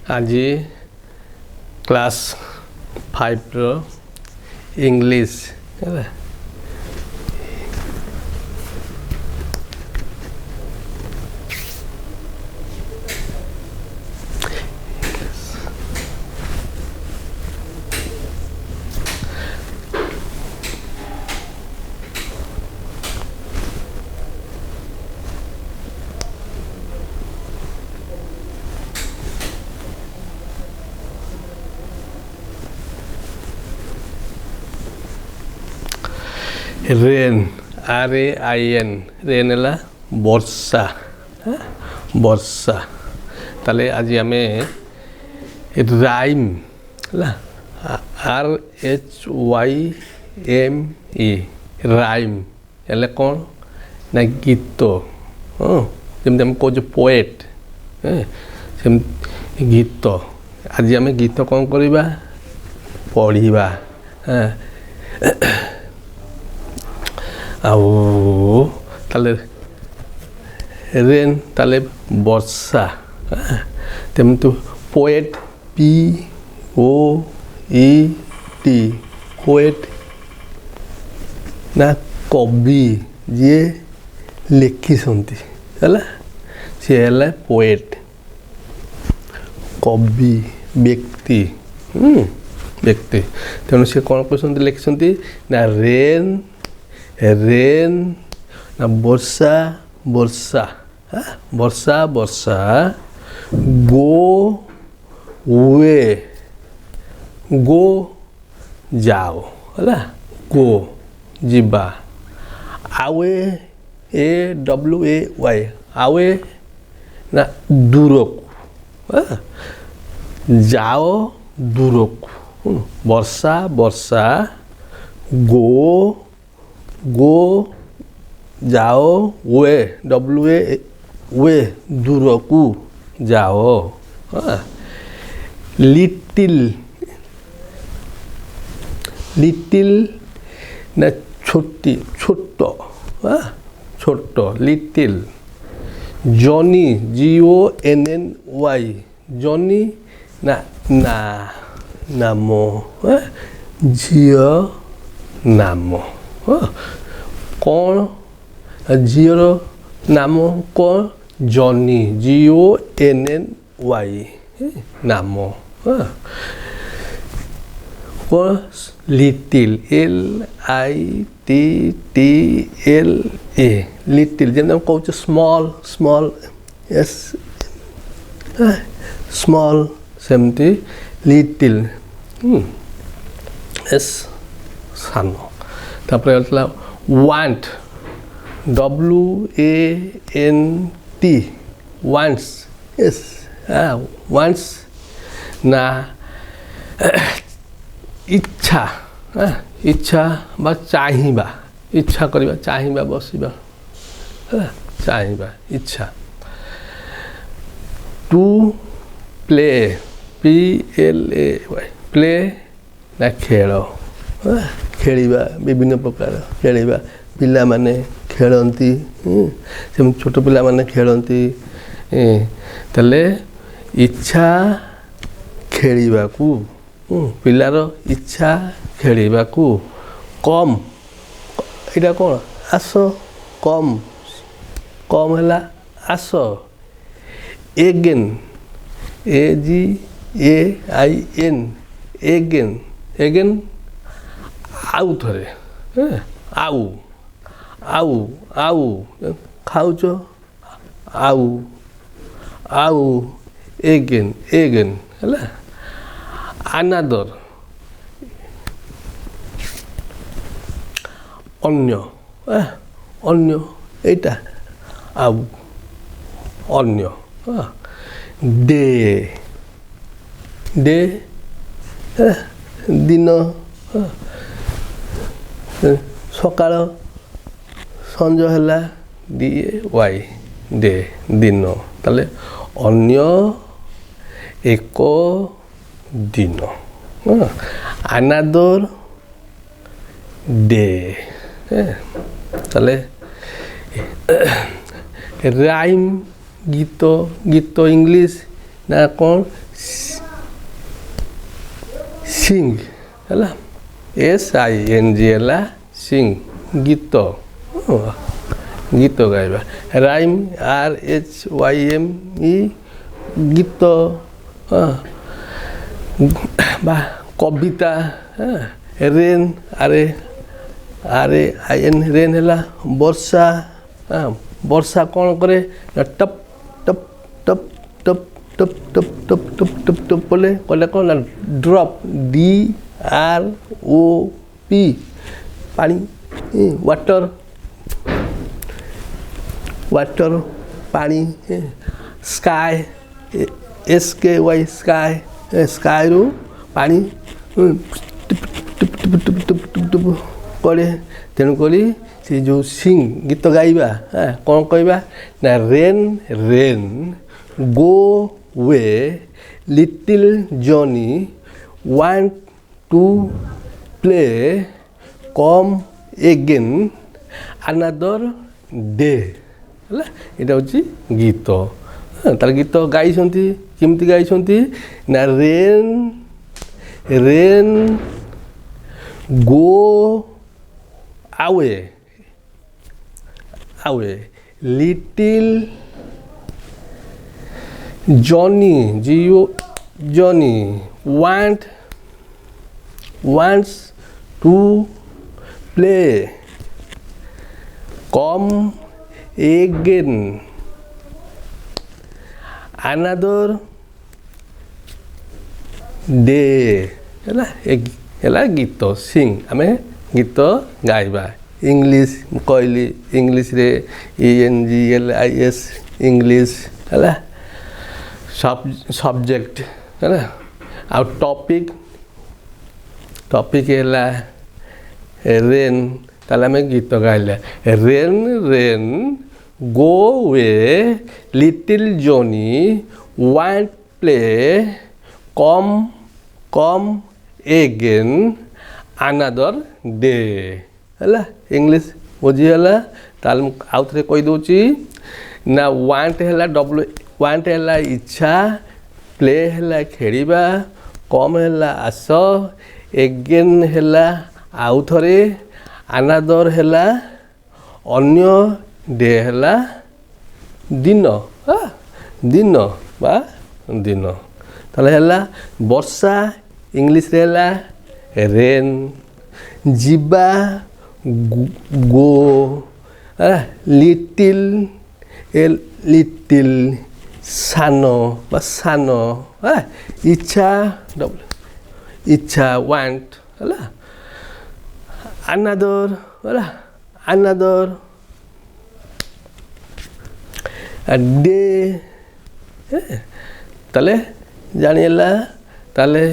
आज क्लास 5 रो इंग्लिश है rain RAIN rain है वर्षा वर्षा ताले आज आम राइम है RHYME राइम है कौन ना गीत जमी आम कह पोएट गीत आज आम गीत कौन करवा पढ़ा आउ ताले रेन ताले वर्षा तेम तो पोएट POET पोएट ना कवि जी लिखी है सी है पोएट कवि व्यक्ति व्यक्ति तेणु सी कौन कहते लिखिं ना रेन ना वर्षा वर्षा वर्षा वर्षा गो वे गो जाओ है गो जीवा आवे AWAY आवे ना दूर को जाओ दूर को वर्षा वर्षा गो गो जाओ वे वे दूर को जाओ लिटिल लिटिल ना छोटी छोटो छोटो लिटिल जॉनी JONNY जॉनी ना ना नाम झील नाम कौन झीर नाम कौन जॉनी JONNY नाम कौन लिटिल LITTLA लिटिल जैसे कौच स्मॉल स्मॉल यस स्मॉल सेमती लिटिल एस सान तापर want WANT wants yes wants ना इच्छा इच्छा बा चाहिबा इच्छा करबा चाहिबा बसिबा चाहिबा इच्छा टू प्ले PLAY प्ले ना खेल खेलिबा विभिन्न प्रकार खेलिबा पिला माने खेलती से छोट पिला माने खेलती तले इच्छा खेलिबा को पिलार इच्छा खेलिबा को कम इटा कौन आस कम कम है आस एगेन AGAIN एगेन एगेन आउ थरे आउ आउ आउ खाऊच आउ आउ एगेन एगेन है अनादर अन्य अन्य एटा आउ अन्य डे डे दिन सकाळ संज है DAY डे दिन ताले अन्य एक दिन अनादर डे ताले राइम गीत गीत इंग्लिश ନା କ'ଣ ସିଙ୍ଗ ହେଲା SING ହେଲା ସିଙ୍ଗ ଗୀତ ଗୀତ ଗାଇବା ରାଇମ୍ RHYME ଗୀତ ବା କବିତା ରେନ୍ RAIN ରେନ୍ ହେଲା ବର୍ଷା ବର୍ଷା କ'ଣ କରେ ନା top top top top top top top top top top କଲେ କ'ଣ ନା ଡ୍ରପ୍ DROP ପାଣି ୱାଟର ପାଣି ସ୍କାଏ SKY ସ୍କାଏ ସ୍କାଏରୁ ପାଣି କରେ ତେଣୁକରି ସେ ଯେଉଁ ସିଙ୍ଗ ଗୀତ ଗାଇବା କ'ଣ କହିବା ନା rain rain go away little Johnny want to play come again another day ହେଲା ଏଇଟା ହେଉଛି ଗୀତ ତାର ଗୀତ ଗାଇଛନ୍ତି କେମିତି ଗାଇଛନ୍ତି ନା rain rain go away little Johnny Johnny wants to play come again another day ହେଲା ଗୀତ ସିଙ୍ଗ ଆମେ ଗୀତ ଗାଇବା ଇଂଲିଶ ମୁଁ କହିଲି ଇଂଲିଶରେ ENGLIS ଇଂଲିଶ ହେଲା ସବଜେକ୍ଟ ହେଲା ଆଉ ଟପିକ୍ ହେଲା ରେନ୍ ତାହେଲେ ଆମେ ଗୀତ ଗାଇଲେ rain rain go away little Johnny want play come again another day ହେଲା ଇଂଲିଶ ବୁଝିଗଲା ତାହେଲେ ମୁଁ ଆଉ ଥରେ କହିଦେଉଛି ନା ୱାଣ୍ଟ ହେଲା ୱାଣ୍ଟ ହେଲା ଇଚ୍ଛା ପ୍ଲେ ହେଲା ଖେଳିବା କମ୍ ହେଲା ଆସ ଏଗେନ୍ ହେଲା ଆଉ ଥରେ ଆନାଦର ହେଲା ଅନ୍ୟ ଡେ ହେଲା ଦିନ ବା ଦିନ ତାହେଲେ ହେଲା ବର୍ଷା ଇଂଲିଶରେ ହେଲା ରେନ୍ ଯିବା ଗୋ ଲିଟିଲ୍ ସାନ ବା ସାନ ଇଚ୍ଛା ୱାଣ୍ଟ ହେଲା ଆନାଦର ଡେ ତାହେଲେ ଜାଣିହେଲା ତାହେଲେ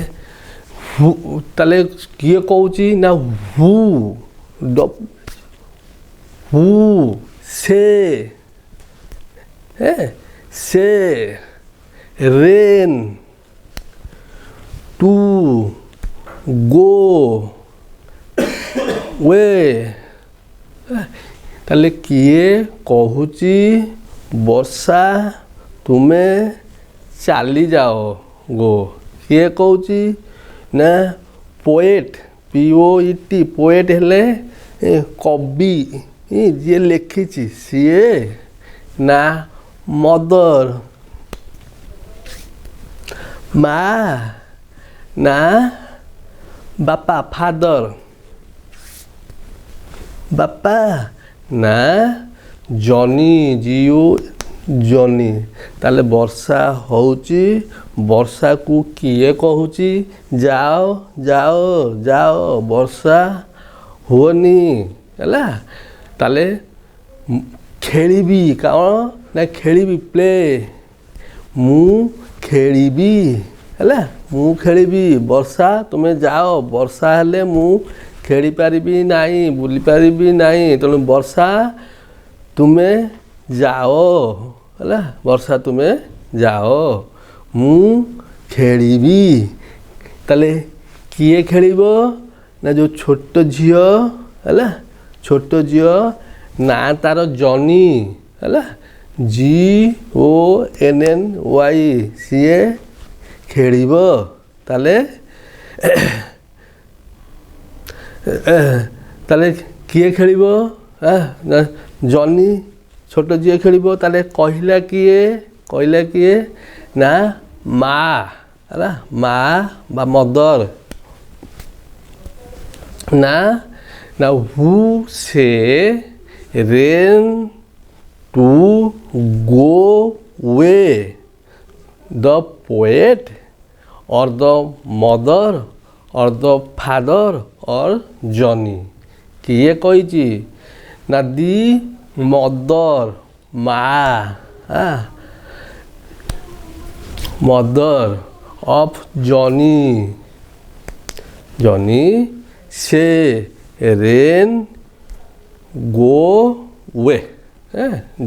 କିଏ କହୁଛି ନା ହୁ ସେ ରେନ୍ ଟୁ ଗୋ ୱେ ତାହେଲେ କିଏ କହୁଛି ବର୍ଷା ତୁମେ ଚାଲିଯାଅ ଗୋ କିଏ କହୁଛି ନା ପୋଏଟ୍ POET ପୋଏଟ୍ ହେଲେ କବି ଯିଏ ଲେଖିଛି ସିଏ ନା ମଦର ମା ନା ବାପା ଫାଦର ବାପା ନା ଜନି ଜନି ତାହେଲେ ବର୍ଷା ହେଉଛି ବର୍ଷାକୁ କିଏ କହୁଛି ଯାଅ ବର୍ଷା ହୁଅନି ହେଲା ତାହେଲେ ଖେଳିବି କ'ଣ ନା ଖେଳିବି ପ୍ଲେ ମୁଁ ଖେଳିବି ହେଲା ମୁଁ ଖେଳିବି ବର୍ଷା ତୁମେ ଯାଅ ବର୍ଷା ହେଲେ ମୁଁ ଖେଳିପାରିବି ନାହିଁ ବୁଲିପାରିବି ନାହିଁ ତେଣୁ ବର୍ଷା ତୁମେ ଯାଅ ହେଲା ବର୍ଷା ତୁମେ ଯାଅ ମୁଁ ଖେଳିବି ତାହେଲେ କିଏ ଖେଳିବ ନା ଯେଉଁ ଛୋଟ ଝିଅ ହେଲା ଛୋଟ ଝିଅ ନା ତାର ଜନି ହେଲା GONNY ସିଏ ଖେଳିବ। ତାହେଲେ ତାହେଲେ କିଏ ଖେଳିବ? ଜନି ଛୋଟ ଝିଅ ଖେଳିବ। ତାହେଲେ କହିଲା କିଏ? ନା ମା ହେଲା, ମା ବା ମଦର। ନା ହୁ ସେ rain to go way the poet और द मदर और द फादर और जॉनी। किए कही ना दी मदर मदर ऑफ जॉनी से रेन गो वे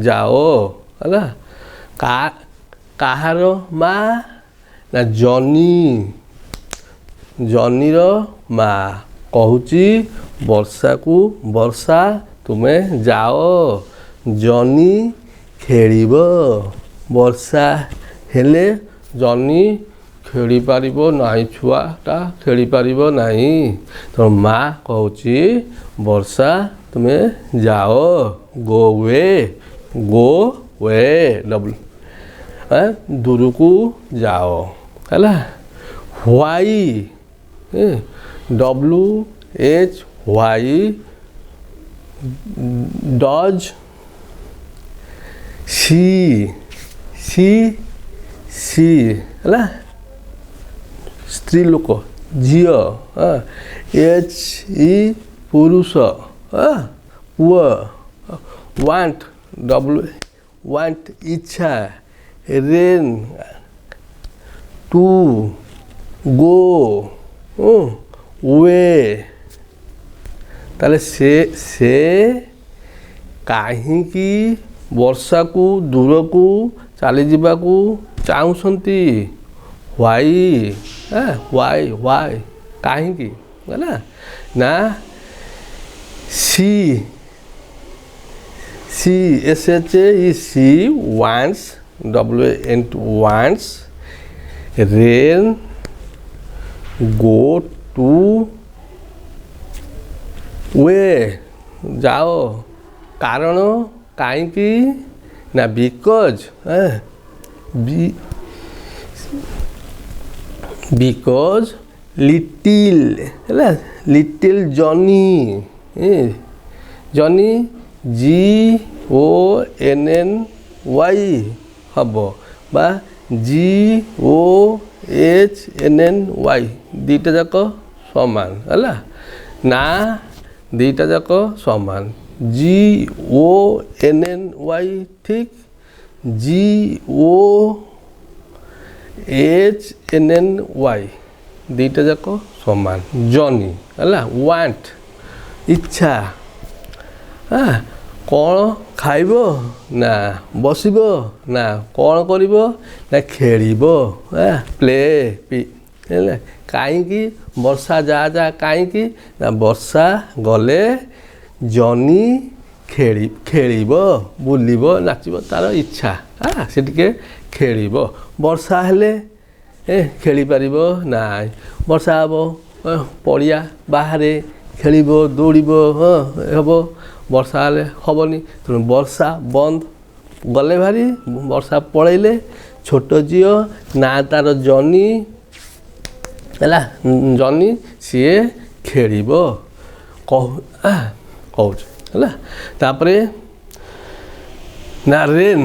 जाओ है कहार माँ ना जॉनी रो माँ कहूची वर्षा तुम्हें जाओ जॉनी खेलिब। वर्षा हेले जॉनी खेली पारिबो नाही, छुआटा खेली पारिबो नाही। तो माँ कहूची वर्षा तुम्हें जाओ गो वे डबल दूर को जाओ है। व्हाई WHY डज सी है स्त्री लोक झील HE पुरुष पुआ वांट वांट इच्छा रेन टू गो वे। ताले से काहींकी वर्षा को दूर को चली जावा को चाहूँगी। वाई काहींकी ना सी wants wants rain go to वे जाओ कारण काहींकी ना बिकॉज लिटिल जॉनी GONNY हम बा GOHNNY दीटा जाक समान है ना दीटा जाक समान GONNY ठीक GOHNNY दीटा जाक समान जॉनी है वांट इच्छा कौन खाइब ना बसिब ना कौन करिब ना खेलिब प्ले कहीं वर्षा जा कहीं ना वर्षा गले जॉनी खेलिब बुलिब नाचिब तार इच्छा से टिके खेलिब। वर्षा हेले खेली पारिब ना वर्षा हम पड़िया बाहर खेलिब दौड़ब हम वर्षा हेले हेनी तेणु वर्षा बंद गले भारी वर्षा पलैले छोट झील ना तार जॉनी है जॉनी सी खेलिब कहूँ है तापरे ना रेन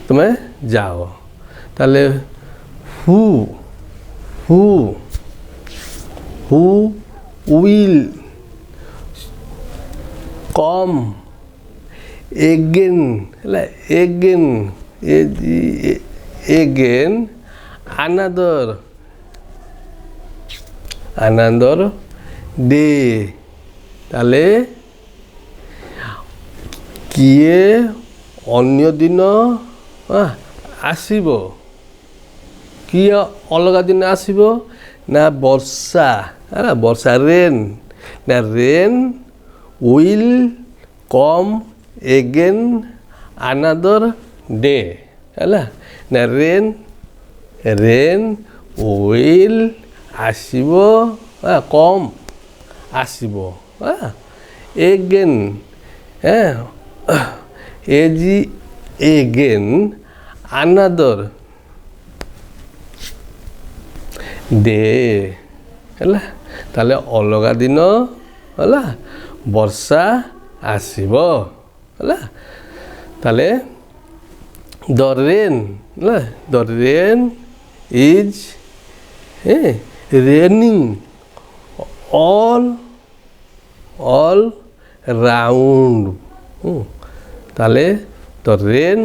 तुम्हें जाओ ताले who will come eigen another day ताले किए अन्य दिन आसीबो किए अलग दिन आसीबो ना वर्षा है वर्षा rain will come again another day ହେଲା ନା rain will ଆସିବ କମ୍ ଆସିବ again again another day ହେଲା ତାହେଲେ ଅଲଗା ଦିନ ହେଲା ବର୍ଷା ଆସିବ ହେଲା ତାହେଲେ the rain is raining all round তাহলে the rain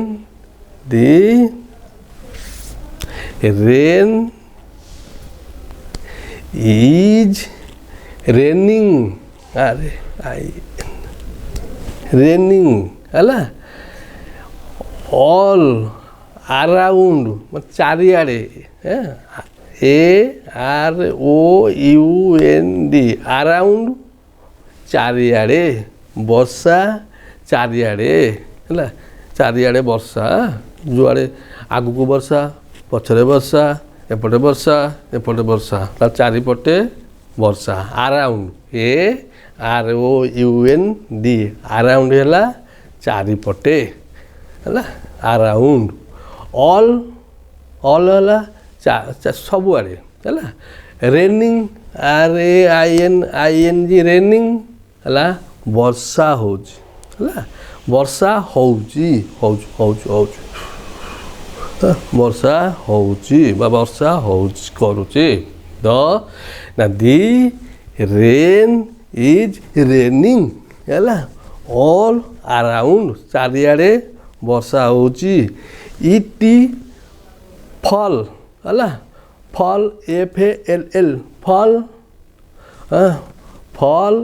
is raining raining ହେଲା all around ଚାରିଆଡ଼େ AROUND around ଚାରିଆଡ଼େ ବର୍ଷା ଚାରିଆଡ଼େ ହେଲା ଚାରିଆଡ଼େ ବର୍ଷା ଯୁଆଡ଼େ ଆଗକୁ ବର୍ଷା ପଛରେ ବର୍ଷା ଏପଟେ ବର୍ଷା ଏପଟେ ବର୍ଷା ତା ଚାରିପଟେ ବର୍ଷା around AROUND around ହେଲା ଚାରିପଟେ ହେଲା around all ହେଲା ସବୁଆଡ଼େ ହେଲା raining RAINING raining ହେଲା ବର୍ଷା ହେଉଛି ହେଲା ବର୍ଷା ହେଉଛି ବର୍ଷା ହେଉଛି ବା ବର୍ଷା ହେଉଛି କରୁଛି the rain is raining ହେଲା all around ଚାରିଆଡ଼େ ବର୍ଷା ହେଉଛି it fall ହେଲା fall FALL fall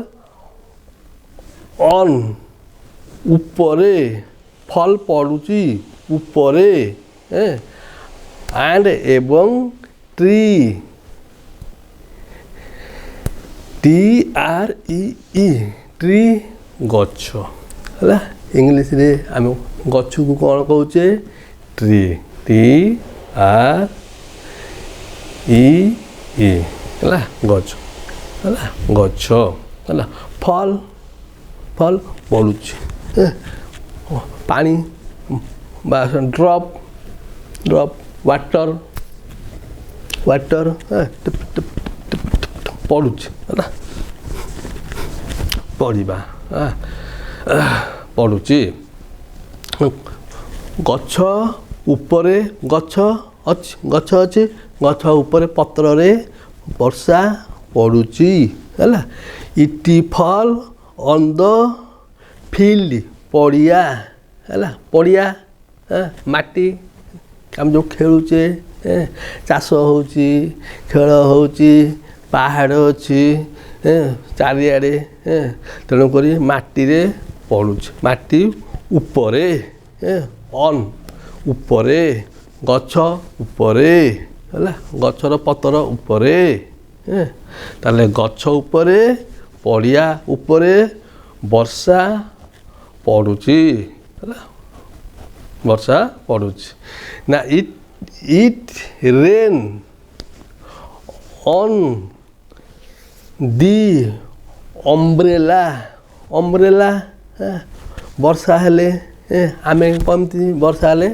on ଉପରେ fall ପଡ଼ୁଛି ଉପରେ and ଏବଂ tree TREE tree ଗଛ ହେଲା ଇଂଲିଶରେ ଆମେ ଗଛକୁ କ'ଣ କହୁଛେ tree TREE ହେଲା ଗଛ ହେଲା fall ପଡ଼ୁଛି ପାଣି ବା ଡ୍ରପ୍ ୱାଟର ପଡ଼ୁଛି ହେଲା ପଡ଼ିବା ପଡ଼ୁଛି ଗଛ ଉପରେ ଗଛ ଅଛି ଗଛ ଉପରେ ପତ୍ରରେ ବର୍ଷା ପଡ଼ୁଛି ହେଲା it fall on the field ପଡ଼ିଆ ହେଲା ପଡ଼ିଆ ମାଟି ଆମେ ଯେଉଁ ଖେଳୁଛେ ଚାଷ ହେଉଛି ଖେଳ ହେଉଛି ପାହାଡ଼ ଅଛି ଚାରିଆଡ଼େ ତେଣୁକରି ମାଟିରେ ପଡ଼ୁଛି ମାଟି ଉପରେ ଉପରେ ଗଛ ଉପରେ ହେଲା ଗଛର ପତ୍ର ଉପରେ ତାହେଲେ ଗଛ ଉପରେ ପଡ଼ିଆ ଉପରେ ବର୍ଷା ପଡ଼ୁଛି ହେଲା ବର୍ଷା ପଡ଼ୁଛି ନା it rain on the umbrella ବର୍ଷା ହେଲେ ଆମେ କେମିତି ବର୍ଷା ହେଲେ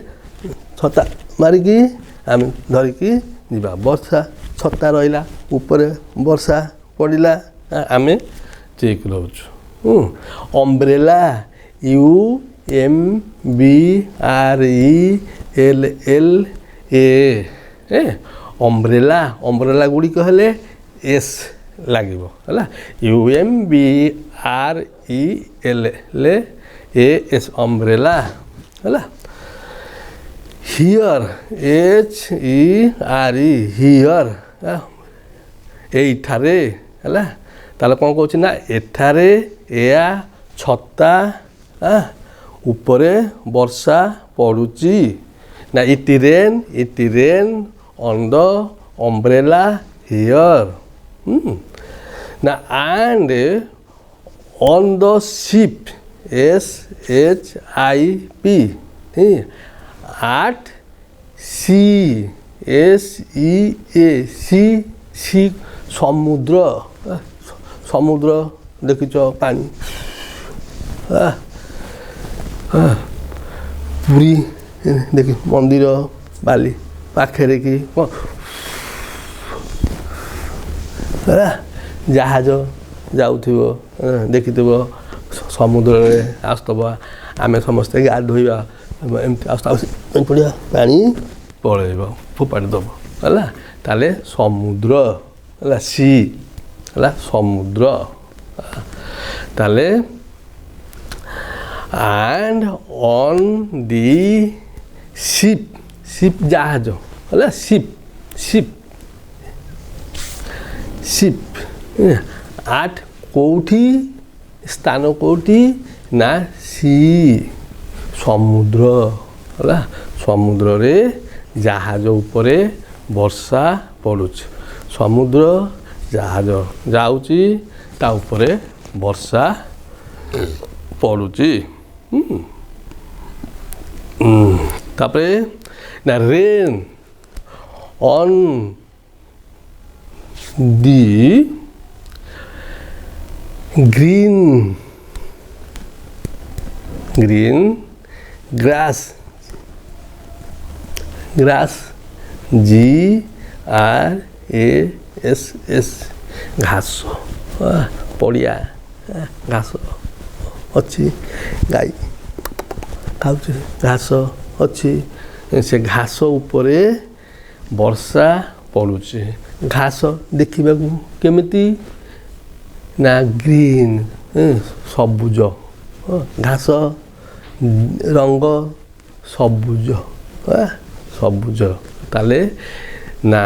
ଛତା ମାରିକି ଆମେ ଧରିକି ଯିବା ବର୍ଷା ଛତା ରହିଲା ଉପରେ ବର୍ଷା ପଡ଼ିଲା ଆମେ ଠିକ୍ ରହୁଛୁ ଅମ୍ବ୍ରେଲା UMBRELLA ଅମ୍ବ୍ରେଲା ଗୁଡ଼ିକ ହେଲେ ଏସ୍ ଲାଗିବ ହେଲା UMBRELLA ଅମ୍ବ୍ରେଲା ହେଲା here HERE here ଏଇଠାରେ ହେଲା ତାହେଲେ କ'ଣ କହୁଛି ନା ଏଠାରେ ଏହା ଛତା ଉପରେ ବର୍ଷା ପଡ଼ୁଛି ନା it rain on the umbrella here ନା and on the ship SHIP at sea SEA sea समुद्र समुद्र देखिच पानी पुरी देखि मंदिर बाली पाखे कि जहाज जाऊथिबो देखिथिबो समुद्र रे आस्तबा आमे समस्ते गाधोइबा एमती आस्ता पड़िया पानी पलैब फोपाड़ी दब है ताले समुद्र है सी है समुद्र ताले and on the ship ship जहाज है शिप शिप शिप आठ कोठी स्थान कोठी ना सी समुद्र है समुद्र रे जहाज उपरे वर्षा पड़ुछ समुद्र जहाज जाउची ता उपरे वर्षा पड़ुची तापरे ना rain on the green green grass grass GRASS घास पड़िया घास अच्छी गाई खाऊ घास अच्छी से घास उपरे वर्षा पड़ुचे घास देखा केमिति ना ग्रीन सबुज घास रंग सबुज सबुज ताले ना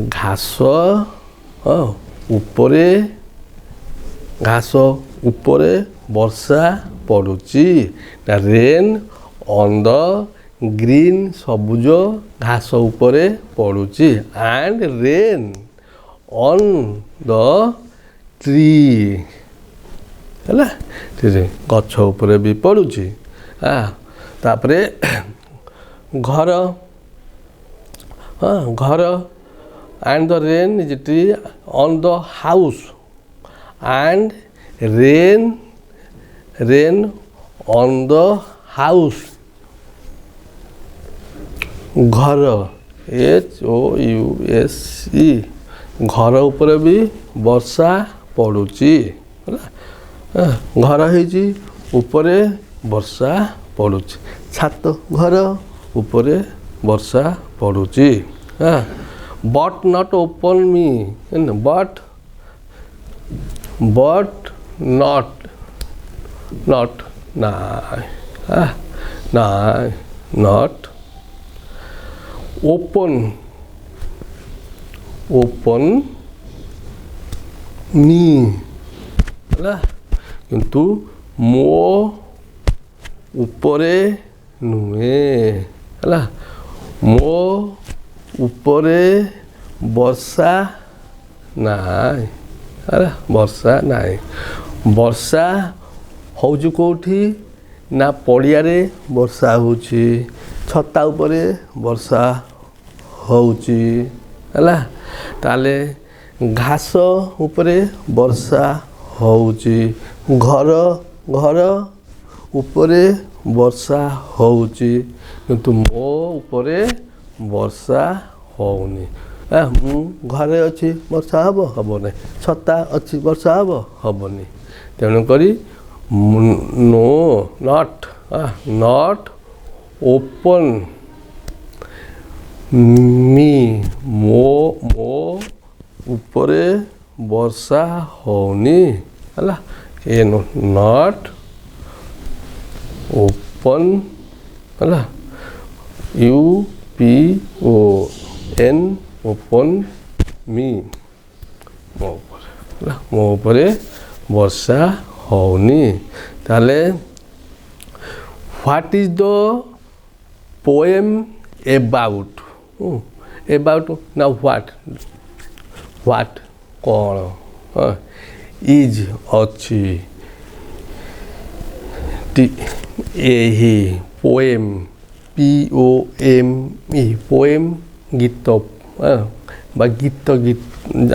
घास उपरे घास उपरे वर्षा पड़ुची ना रेन ऑन द ग्रीन सबुज घास उपरे पड़ुची and rain on the tree है गछ उपरे भी पड़ुची तापरे घर घर and the rain is tree on the house and rain rain on the house घर HOUSE घर ऊपर भी वर्षा पड़ुची घर है उपरे वर्षा पड़ुची छात घर उपरे वर्षा पड़ुची but not open me but not not not open open me है किंतु मो उपरे नुहे है मो उपरे वर्षा नाई है वर्षा नाई वर्षा होउची कोठी ना पड़िया रे वर्षा होउची छता उपरे वर्षा होउची है ताले घास उपरे वर्षा होउची घर घर उपरे वर्षा होउची किंतु मो उपरे वर्षा होउनी मु घरे अच्छी वर्षा हब हबनी छता अच्छी वर्षा हब हबनी तेणुकरी no not not open me मो मो उपरे वर्षा होनी है ये नॉट ओपन है UPON ओपन मी मो उपरे वर्षा होनी ताले what is the poem about about ना व्हाट कौन इज अच्छी ଏହି ପୋଏମ୍ POME ପୋଏମ୍ ଗୀତ ବା ଗୀତ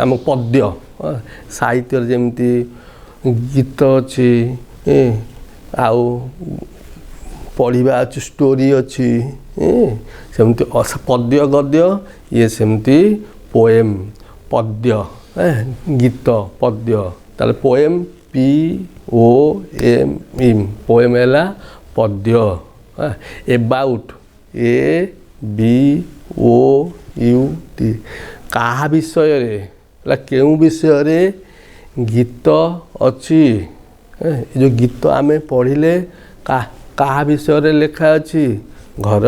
ଆମ ପଦ୍ୟ ସାହିତ୍ୟରେ ଯେମିତି ଗୀତ ଅଛି ଆଉ ପଢ଼ିବା ଅଛି ଷ୍ଟୋରି ଅଛି ସେମିତି ପଦ୍ୟ ଗଦ୍ୟ ଇଏ ସେମିତି ପୋଏମ୍ ପଦ୍ୟ ଗୀତ ପଦ୍ୟ ତାହେଲେ ପୋଏମ୍ POME ପୋଏମ୍ ହେଲା ପଦ୍ୟ ଏବାଉଟ୍ ABOUT କାହା ବିଷୟରେ ହେଲା କେଉଁ ବିଷୟରେ ଗୀତ ଅଛି ଏ ଯେଉଁ ଗୀତ ଆମେ ପଢ଼ିଲେ କାହା ବିଷୟରେ ଲେଖା ଅଛି ଘର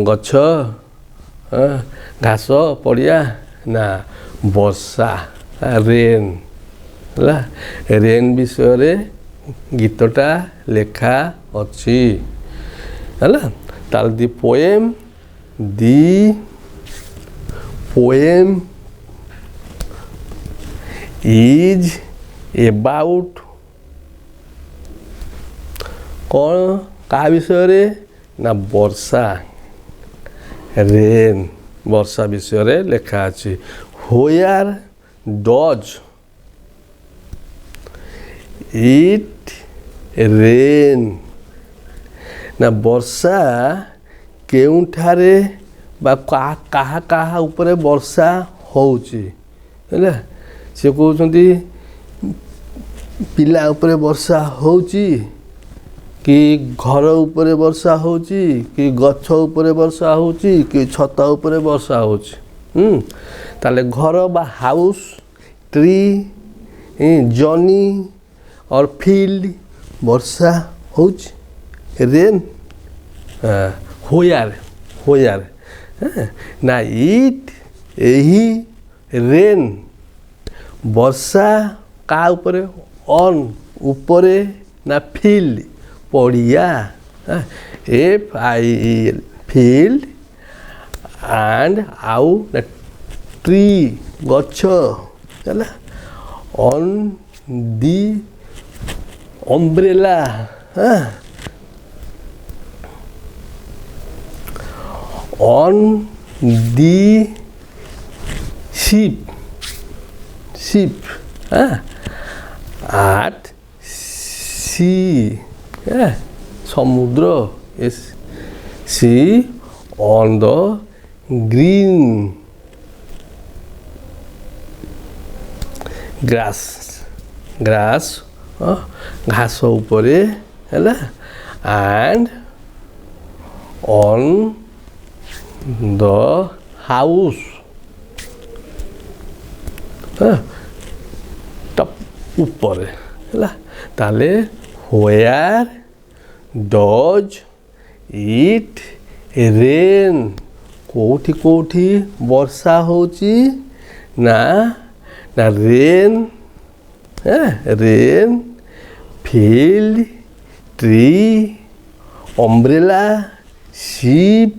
ଗଛ ଘାସ ପଡ଼ିଆ ନା ବର୍ଷା ରେନ୍ ହେଲା ରେନ୍ ବିଷୟରେ ଗୀତଟା ଲେଖା ଅଛି ହେଲା ତାହେଲେ ଦି poem is about କ'ଣ କାହା ବିଷୟରେ ନା ବର୍ଷା ରେନ୍ ବର୍ଷା ବିଷୟରେ ଲେଖା ଅଛି where does it rain ନା ବର୍ଷା କେଉଁଠାରେ ବା କାହା କାହା ଉପରେ ବର୍ଷା ହେଉଛି ହେଲା ସେ କହୁଛନ୍ତି ପିଲା ଉପରେ ବର୍ଷା ହେଉଛି କି ଘର ଉପରେ ବର୍ଷା ହେଉଛି କି ଗଛ ଉପରେ ବର୍ଷା ହେଉଛି କି ଛତା ଉପରେ ବର୍ଷା ହେଉଛି ତାହେଲେ ଘର ବା ହାଉସ୍ ଟ୍ରି ଜନି ଅର୍ ଫିଲ୍ଡ ବର୍ଷା ହେଉଛି ରେନ୍ ହୋୟାର ନା ଇଟ୍ ଏହି ରେନ୍ ବର୍ଷା କାହା ଉପରେ ଅନ୍ ଉପରେ ନା ଫିଲ୍ଡ ପଡ଼ିଆ FIEL ଫିଲ୍ଡ ଆଣ୍ଡ ଆଉ ନା ଟ୍ରି ଗଛ ହେଲା on the umbrella on the ship at sea ସମୁଦ୍ର sea on the green grass ଘାସ ଉପରେ ହେଲା and on the house top ଉପରେ ହେଲା ତାହେଲେ where does it rain କୋଉଠି ବର୍ଷା ହେଉଛି ନା rain field tree umbrella ship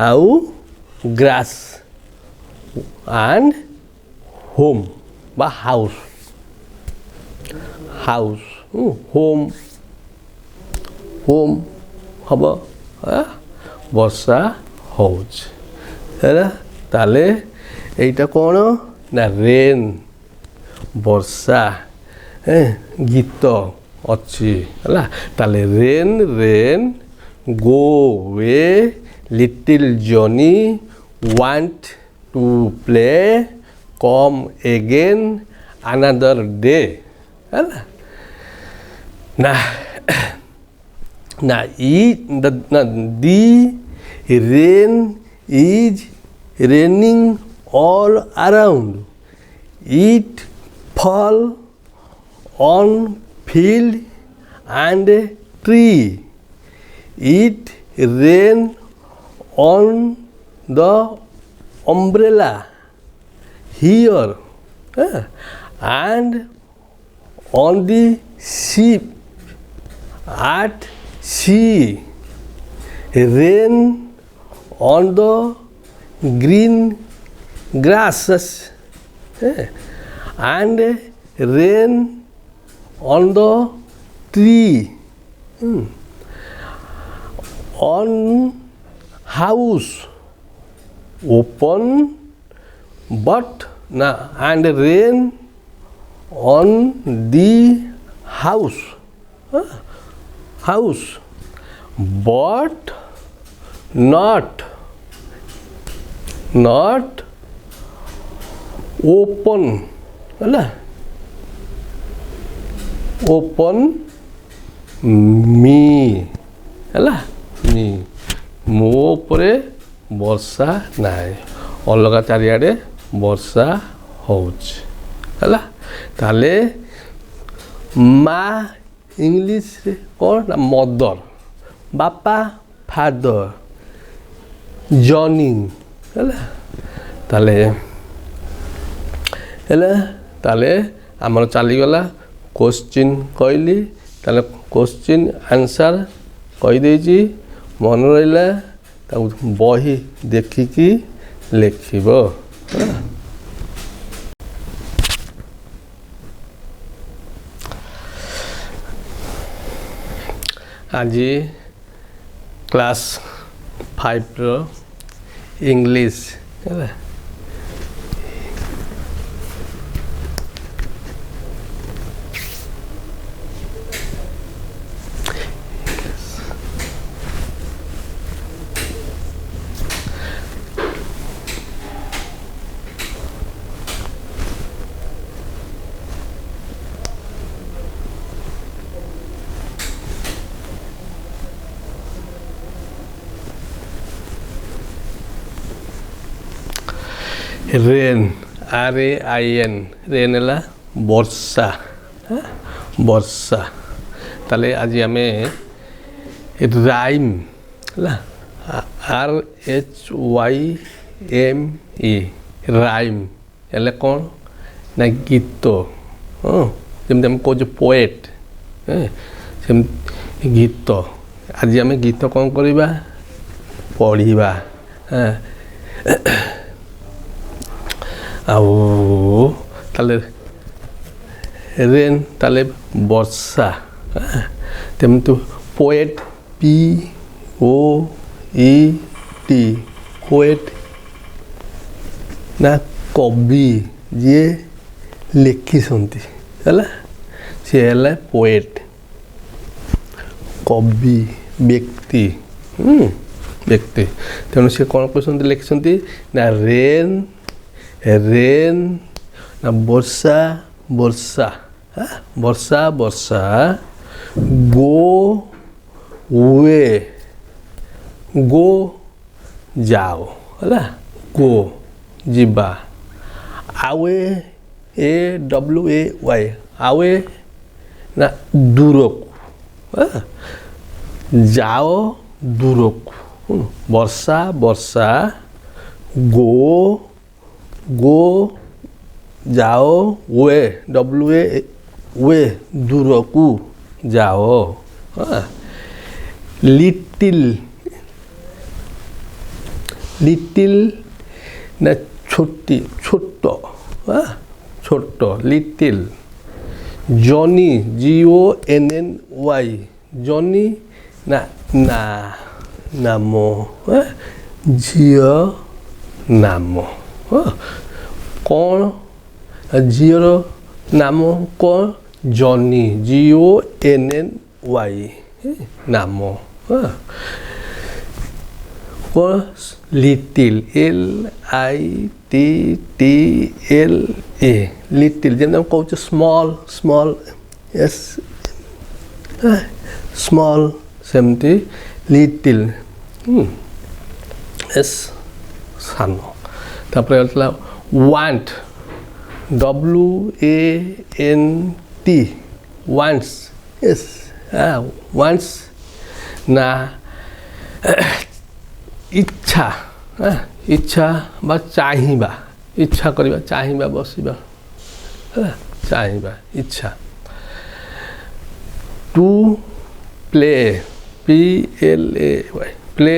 ଆଉ grass and home ବା house home ହବ ବର୍ଷା ହେଉଛି ହେଲା ତାହେଲେ ଏଇଟା କ'ଣ ନା ରେନ୍ ବର୍ଷା ଗୀତ ଅଛି ହେଲା ତାହେଲେ rain go away little Johnny want to play come again another day ହେଲା the rain is raining all around it fall on field and tree it rain on the umbrella here and on the ship at sea rain on the green grasses and rain on the tree, on house, open but na and rain on the house, house but not open ହେଲା open me ହେଲା me ମୋ ଉପରେ ବର୍ଷା ନାହିଁ ଅଲଗା ଚାରିଆଡ଼େ ବର୍ଷା ହେଉଛି ହେଲା ତାହେଲେ ମା ଇଂଲିଶରେ କ'ଣ ନା ମଦର ବାପା ଫାଦର ଜନି ହେଲା ତାହେଲେ ଆମର ଚାଲିଗଲା କ୍ୱେଶ୍ଚିନ୍ କହିଲି ତାହେଲେ କ୍ୱେଶ୍ଚିନ୍ ଆନ୍ସର କହିଦେଇଛି ମନେ ରହିଲା ତାକୁ ବହି ଦେଖିକି ଲେଖିବ ଆଜି କ୍ଲାସ୍ 5ର ଇଂଲିଶ ହେଲା रेन RAIN रेन है वर्षा वर्षा ताले आज आम राइम RHYME राइम है कौन ना गीत जमी आम कह पोएट गीत आज आम गीत कौन करवा पढ़ा आउ ताले रेन ताले वर्षा तेम तो पोएट POET पोएट ना कवि जी लिखी है सी है पोएट कवि व्यक्ति व्यक्ति तेणु सी कौन कहते लिखिं ना रेन रेन ना वर्षा वर्षा वर्षा वर्षा गो वे गो जाओ है गो जीवा आवे AWAY आवे ना दूर को जाओ दूर को वर्षा वर्षा गो गो जाओ वे वे दूर को जाओ लिटिल लिटिल ना छोटी छोटो छोटो लिटिल जॉनी JONNY जॉनी ना ना नामो झियो नामो कौन झीर नाम कौन जॉनी JONNY नाम कौन लिटिल LITTLA लिटिल जमी कह स्मॉल स्मॉल एस स्मॉल सेमती लिटिल एस सान तापर want WANT wants yes wants ना इच्छा इच्छा बा चाहिबा इच्छा करबा चाहिबा बसिबा चाहिबा इच्छा टू प्ले PLAY प्ले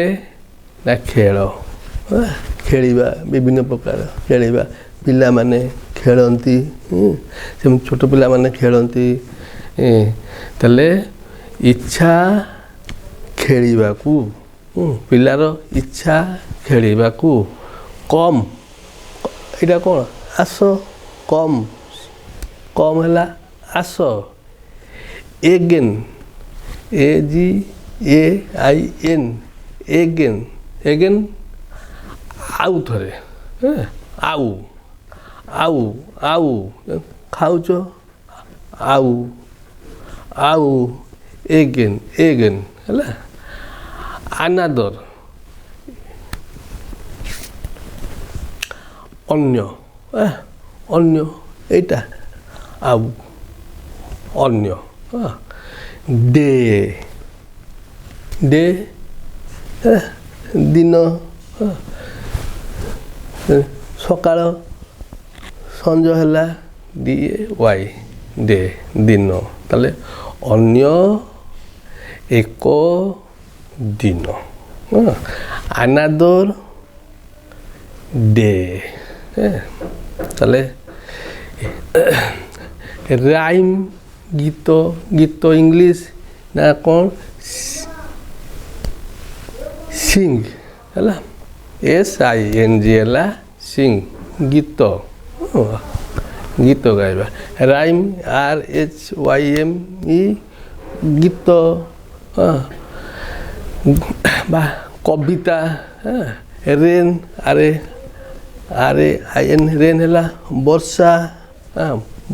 ना खेल खेलिबा विभिन्न प्रकार खेलिबा पिला माने खेलती से छोट पिला माने खेलती ତାହେଲେ ଇଚ୍ଛା ଖେଳିବାକୁ ପିଲାର ଇଚ୍ଛା ଖେଳିବାକୁ କମ୍ ଏଇଟା କ'ଣ ଆସ କମ୍ କମ୍ ହେଲା ଆସ ଏଗେନ୍ AGAIN ଏଗେନ୍ ଏଗେନ୍ ଆଉ ଥରେ ଆଉ ଆଉ ଆଉ ଖାଉଛ ଆଉ ଆଉ ଏଗେନ୍ ଏଗେନ୍ ହେଲା ଆନାଦର ଅନ୍ୟ ଅନ୍ୟ ଏଇଟା ଆଉ ଅନ୍ୟ ଡେ ଡେ ଦିନ ସକାଳ ସଞ୍ଜ ହେଲା DAY ଡେ ଦିନ ତାହେଲେ ଅନ୍ୟ ଏକ ଦିନ ଆନାଦର ଡେ ତାହେଲେ ରାଇମ୍ ଗୀତ ଗୀତ ଇଂଲିଶ ନା କ'ଣ ସିଙ୍ଗ ହେଲା SING ହେଲା ସିଙ୍ଗ ଗୀତ ଗୀତ ଗାଇବା ରାଇମ୍ RHYME ଗୀତ ବା କବିତା ରେନ୍ RAIN ରେନ୍ ହେଲା ବର୍ଷା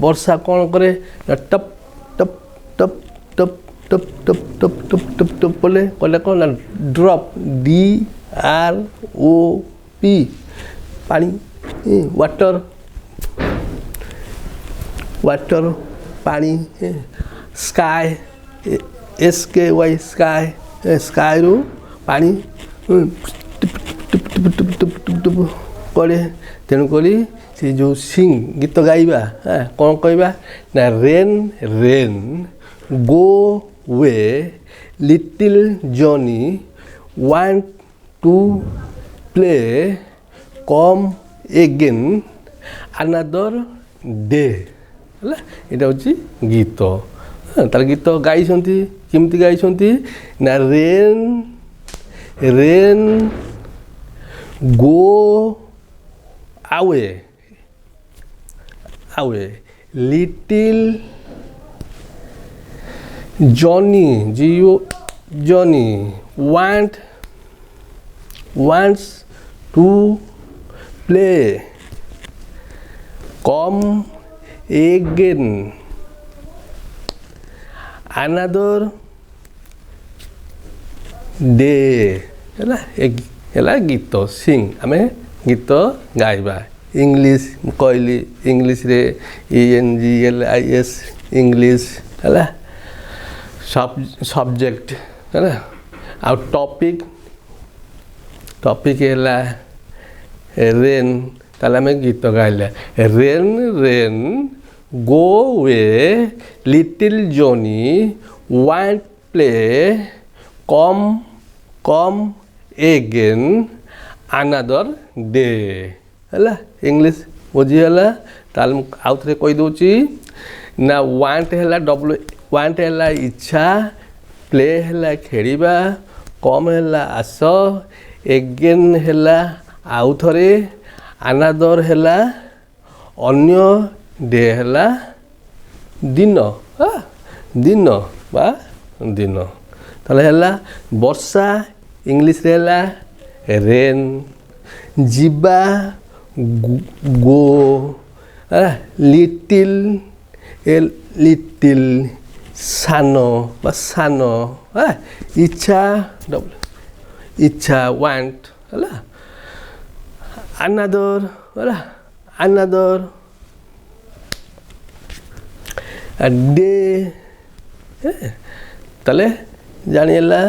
ବର୍ଷା କ'ଣ କରେ ନା top top top top top top top top top top କଲେ କ'ଣ ନା ଡ୍ରପ୍ DROP ପାଣି ୱାଟର ୱାଟର ପାଣି ସ୍କାଏ SKY ସ୍କାଏ ସ୍କାଏରୁ ପାଣି ପଡ଼େ ତେଣୁକରି ସେ ଯେଉଁ ସିଙ୍ଗ ଗୀତ ଗାଇବା କ'ଣ କହିବା ନା rain rain go away little Johnny want to play come again another day ହେଲା ଏଇଟା ହେଉଛି ଗୀତ ତାହେଲେ ଗୀତ ଗାଇଛନ୍ତି କେମିତି ଗାଇଛନ୍ତି ନା rain rain go away away little Johnny Johnny wants to play come again another day ହେଲା ଗୀତ ସିଙ୍ଗ ଆମେ ଗୀତ ଗାଇବା ଇଂଲିଶ କହିଲି ଇଂଲିଶରେ ENGLIS ଇଂଲିଶ ହେଲା ସବଜେକ୍ଟ ହେଲା ଆଉ ଟପିକ୍ ହେଲା ରେନ୍ ତାହେଲେ ଆମେ ଗୀତ ଗାଇଲେ rain rain go away little Johnny want play come again another day ହେଲା ଇଂଲିଶ ବୁଝିଗଲା ତାହେଲେ ମୁଁ ଆଉ ଥରେ କହିଦେଉଛି ନା ୱାଣ୍ଟ ହେଲା ୱାଣ୍ଟ ହେଲା ଇଚ୍ଛା ପ୍ଲେ ହେଲା ଖେଳିବା କମ୍ ହେଲା ଆସ ଏଗେନ୍ ହେଲା ଆଉ ଥରେ ଆନାଦର ହେଲା ଅନ୍ୟ ଡେ ହେଲା ଦିନ ଦିନ ବା ଦିନ ତାହେଲେ ହେଲା ବର୍ଷା ଇଂଲିଶରେ ହେଲା ରେନ୍ ଯିବା ଗୋ ଲିଟିଲ୍ ସାନ ବା ସାନ ଇଚ୍ଛା ୱାଣ୍ଟ ହେଲା ଆନାଦର ହେଲା ଆନାଦର ଡେ ତାହେଲେ ଜାଣିହେଲା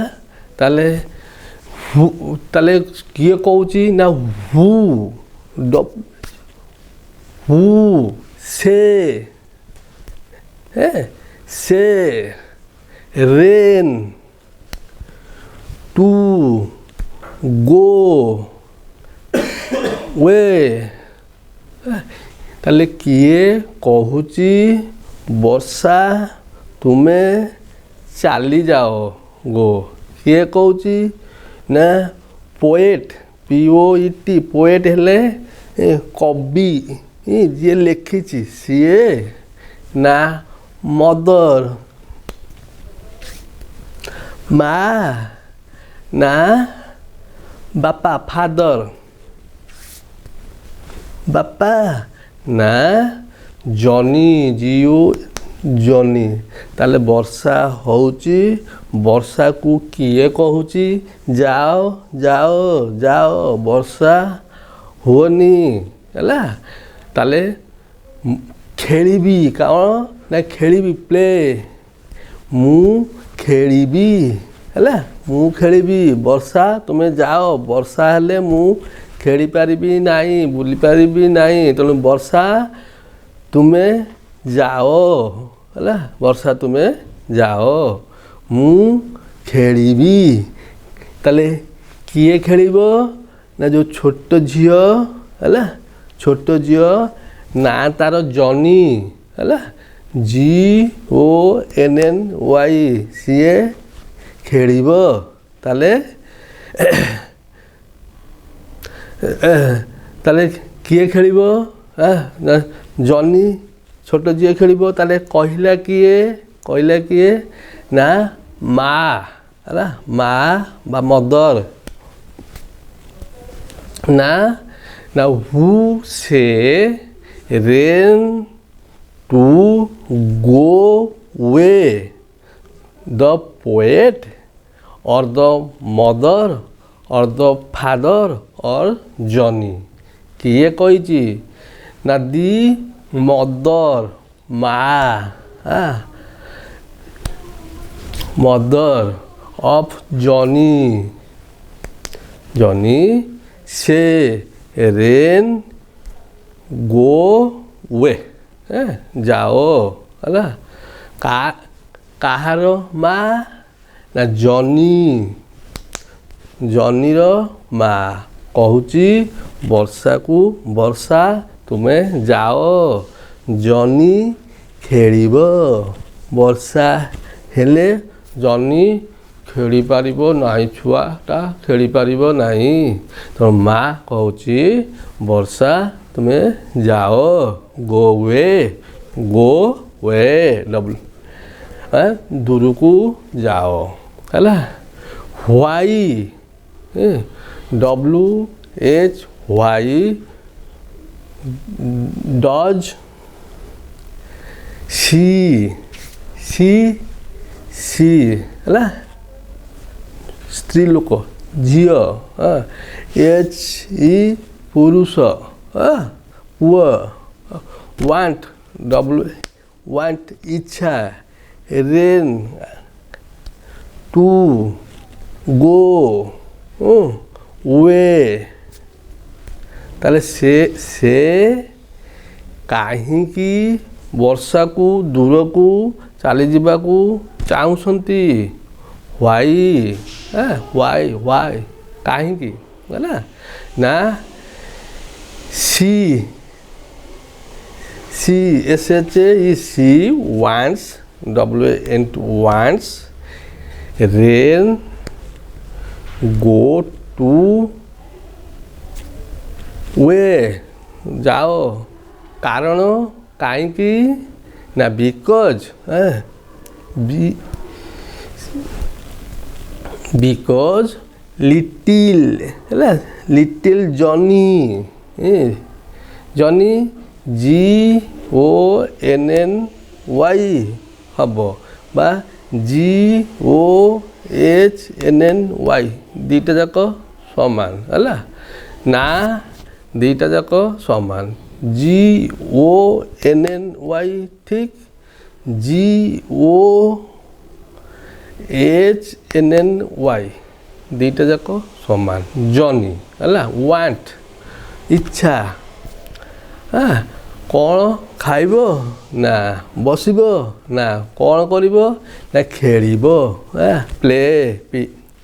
ତାହେଲେ କିଏ କହୁଛି ନା ହୁ ସେ ରେନ୍ ଟୁ ଗୋ ୱେ ତାହେଲେ କିଏ କହୁଛି ବର୍ଷା ତୁମେ ଚାଲି ଯାଅ ଗୋ। କିଏ କହୁଛି ନା ପୋଏଟ୍ POET ପୋଏଟ୍ ହେଲେ କବି ଯିଏ ଲେଖିଛି ସିଏ ନା ମଦର ମା ନା ବାପା ଫାଦର ବାପା ନା ଜନି ଜିଓ ଜନି। ତାହେଲେ ବର୍ଷା ହେଉଛି ବର୍ଷାକୁ କିଏ କହୁଛି ଯାଅ ଯାଅ ଯାଅ ବର୍ଷା ହୁଅନି ହେଲା। ତାହେଲେ ଖେଳିବି କ'ଣ ନା ଖେଳିବି ପ୍ଲେ ମୁଁ ଖେଳିବି ହେଲା ମୁଁ ଖେଳିବି ବର୍ଷା ତୁମେ ଯାଅ ବର୍ଷା ହେଲେ ମୁଁ ଖେଳିପାରିବି ନାହିଁ ବୁଲିପାରିବି ନାହିଁ ତେଣୁ ବର୍ଷା ତୁମେ ଯାଅ ହେଲା ବର୍ଷା ତୁମେ ଯାଅ ମୁଁ ଖେଳିବି। ତାହେଲେ କିଏ ଖେଳିବ ନା ଯେଉଁ ଛୋଟ ଝିଅ ହେଲା ଛୋଟ ଝିଅ ନା ତାର ଜନି ହେଲା GONNY ସିଏ ଖେଳିବ। ତାହେଲେ ତାହେଲେ କିଏ ଖେଳିବ ନା ଜନି ଛୋଟ ଝିଅ ଖେଳିବ। ତାହେଲେ କହିଲା କିଏ ନା ମା ହେଲା ମା ବା ମଦର ନା ନା ହୁ ସେ rain to go way the poet or the mother or the father or Johnny। କିଏ କହିଛି ନା ଦି ମଦର ମା ମଦର ଅଫ୍ ଜନି ଜନି ସେ ରେନ୍ ଗୋ वे ଯାଅ ହେଲା କାହାର ମା ନା ଜନିର ମା କହୁଛି ବର୍ଷାକୁ ବର୍ଷା ତୁମେ ଯାଅ ଜନି ଖେଳିବ। ବର୍ଷା ହେଲେ ଜନି ଖେଳିପାରିବ ନାହିଁ ଛୁଆଟା ଖେଳିପାରିବ ନାହିଁ ତେଣୁ ମା କହୁଛି ବର୍ଷା ତୁମେ ଯାଅ ଗୋ वे ଦୂରକୁ ଯାଅ ହେଲା। ହ୍ୱାଇ WHY ଡଜ୍ ସି ହେଲା ସ୍ତ୍ରୀ ଲୋକ ଝିଅ HE ପୁରୁଷ ପୁଅ want ଇଚ୍ଛା ରେନ୍ ଟୁ ଗୋ वे ତାହେଲେ ସେ କାହିଁକି ବର୍ଷାକୁ ଦୂରକୁ ଚାଲିଯିବାକୁ ଚାହୁଁଛନ୍ତି ହ୍ୱାଇ କାହିଁକି ହେଲା ନା she wants wants rain go to वे ଯାଅ କାରଣ କାହିଁକି ନା because little ହେଲା little Johnny GONNY ହବ ବା GOHNNY ଦୁଇଟା ଯାକ ସମାନ ହେଲା ନା ଦୁଇଟା ଯାକ ସମାନ GONNY ଠିକ୍ GOHNNY ଦୁଇଟା ଯାକ ସମାନ ଜନି ହେଲା want ଇଚ୍ଛା କ'ଣ ଖାଇବ ନା ବସିବ ନା କ'ଣ କରିବ ନା ଖେଳିବ ପ୍ଲେ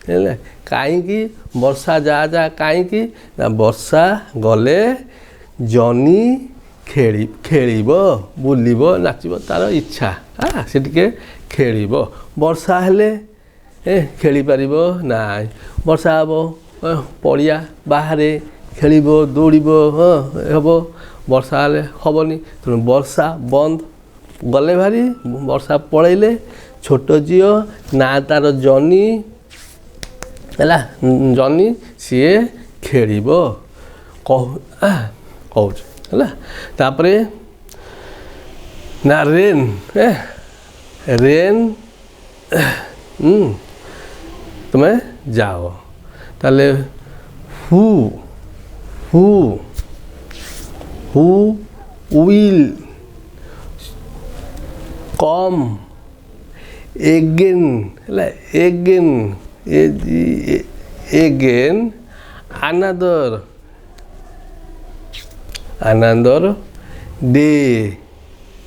ହେଲା କାହିଁକି ବର୍ଷା ଯା କାହିଁକି ନା ବର୍ଷା ଗଲେ ଜନି ଖେଳିବ ବୁଲିବ ନାଚିବ ତାର ଇଚ୍ଛା ସେ ଟିକେ ଖେଳିବ। ବର୍ଷା ହେଲେ ଖେଳିପାରିବ ନାହିଁ। ବର୍ଷା ହେବ ପଡ଼ିଆ ବାହାରେ ଖେଳିବ ଦୌଡ଼ିବ ହେବ। ବର୍ଷା ହେଲେ ହେବନି, ତେଣୁ ବର୍ଷା ବନ୍ଦ ଗଲେ ଭାରି। ବର୍ଷା ପଳେଇଲେ ଛୋଟ ଝିଅ ନା ତାର ଜନି ହେଲା, ଜନି ସିଏ ଖେଳିବ କହୁଛି ହେଲା। ତାପରେ ନା ରେନ୍ ରେନ୍ ତୁମେ ଯାଅ। ତାହେଲେ ହୁ ୱିଲ୍ କମ୍ ଏଗେନ୍ ହେଲା। Again another day.